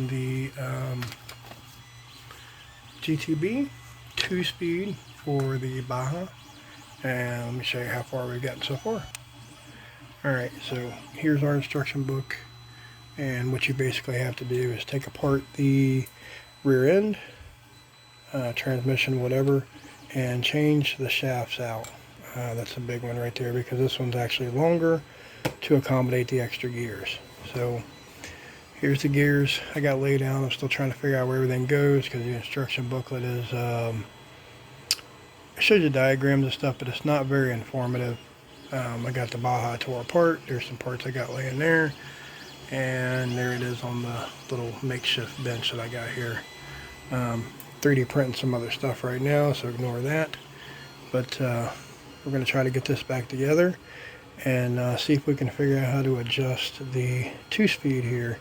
on the GTB 2-speed for the Baja, and let me show you how far we've gotten so far. Alright, so here's our instruction book, and what you basically have to do is take apart the rear end, transmission, whatever, and change the shafts out. That's a big one right there, because this one's actually longer to accommodate the extra gears. So here's the gears I got laid out. I'm still trying to figure out where everything goes, because the instruction booklet is it shows you diagrams and stuff, but it's not very informative. I got the Baja tore apart. There's some parts I got laying there, and there it is on the little makeshift bench that I got here. 3D printing some other stuff right now, so ignore that. But we're going to try to get this back together and see if we can figure out how to adjust the 2-speed here.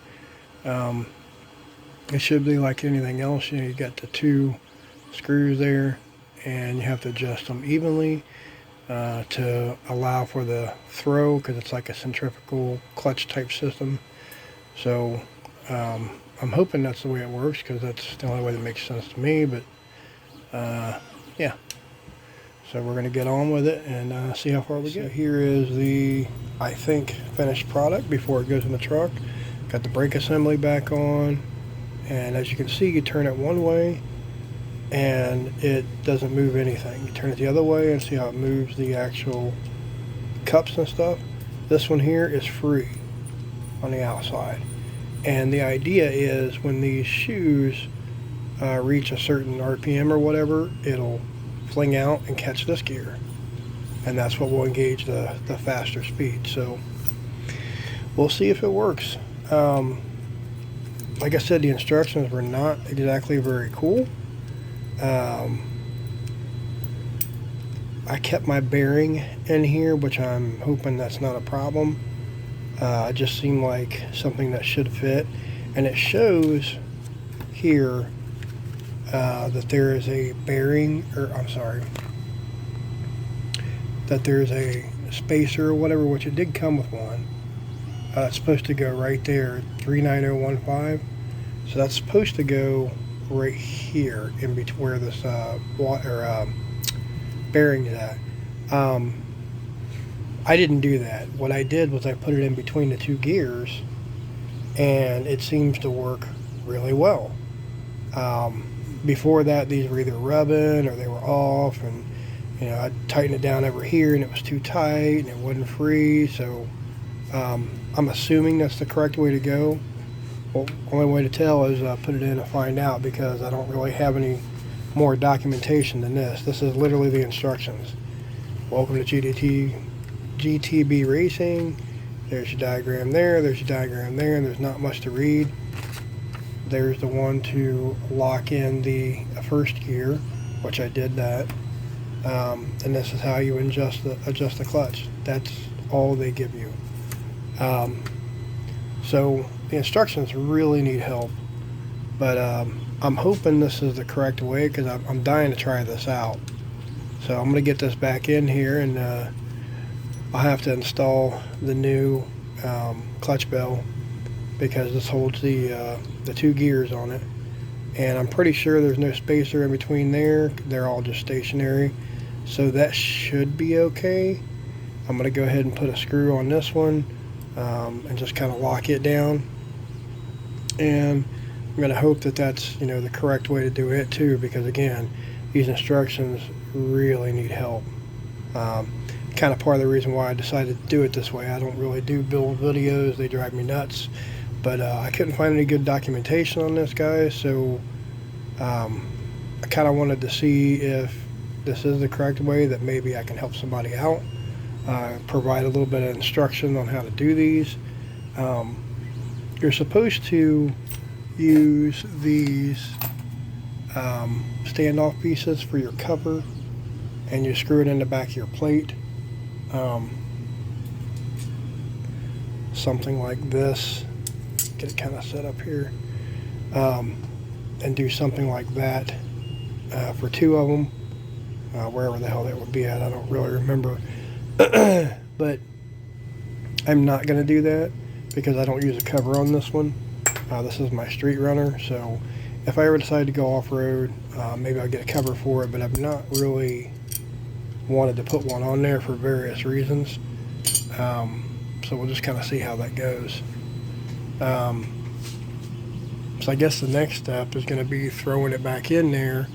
It should be like anything else. You know, you got the 2 screws there, and you have to adjust them evenly to allow for the throw, because it's like a centrifugal clutch type system. So I'm hoping that's the way it works, because that's the only way that makes sense to me. But yeah, so we're going to get on with it and see how far we get. Here is the, I think, finished product before it goes in the truck. Got the brake assembly back on, and as you can see, you turn it one way and it doesn't move anything. You turn it the other way and see how it moves the actual cups and stuff. This one here is free on the outside, and the idea is when these shoes reach a certain RPM or whatever, it'll fling out and catch this gear, and that's what will engage the faster speed. So we'll see if it works. Like I said, the instructions were not exactly very cool. I kept my bearing in here, which I'm hoping that's not a problem. It just seemed like something that should fit, and it shows here that there is a bearing, or I'm sorry, that there's a spacer or whatever, which it did come with one. It's supposed to go right there, 39015. So that's supposed to go right here in between where this bearing is at. I didn't do that. What I did was I put it in between the 2 gears, and it seems to work really well. Before that, these were either rubbing or they were off, and you know, I'd tighten it down over here and it was too tight and it wasn't free. So I'm assuming that's the correct way to go. Well, only way to tell is put it in and find out, because I don't really have any more documentation than this. This is literally the instructions. Welcome to GTB Racing. There's your diagram there, there's your diagram there, and there's not much to read. There's the one to lock in the first gear, which I did that. And this is how you adjust the clutch. That's all they give you. So the instructions really need help, but I'm hoping this is the correct way, because I'm dying to try this out. So I'm going to get this back in here, and I'll have to install the new clutch bell, because this holds the 2 gears on it, and I'm pretty sure there's no spacer in between there. They're all just stationary, so that should be okay. I'm going to go ahead and put a screw on this one and just kind of lock it down, and I'm going to hope that that's, you know, the correct way to do it too, because again, these instructions really need help. Kind of part of the reason why I decided to do it this way. I don't really do build videos, they drive me nuts, but I couldn't find any good documentation on this, guys. So I kind of wanted to see if this is the correct way, that maybe I can help somebody out, provide a little bit of instruction on how to do these. You're supposed to use these standoff pieces for your cover, and you screw it in the back of your plate. Something like this. Get it kind of set up here, and do something like that for 2 of them, wherever the hell that would be at. I don't really remember. But I'm not going to do that, because I don't use a cover on this one. This is my street runner, so if I ever decide to go off-road, maybe I'll get a cover for it, but I've not really wanted to put one on there for various reasons. So we'll just kind of see how that goes. So I guess the next step is going to be throwing it back in there,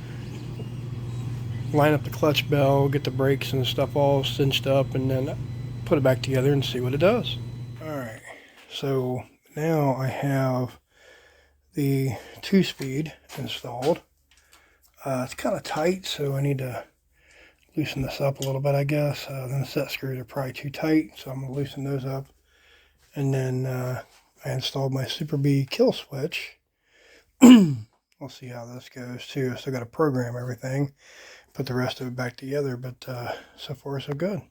line up the clutch bell, get the brakes and stuff all cinched up, and then put it back together and see what it does. Alright, so now I have the 2-speed installed. It's kind of tight, so I need to loosen this up a little bit, I guess. Then the set screws are probably too tight, so I'm going to loosen those up. And then I installed my Super B kill switch. We'll see how this goes too. Still got to program everything, put the rest of it back together, but so far so good.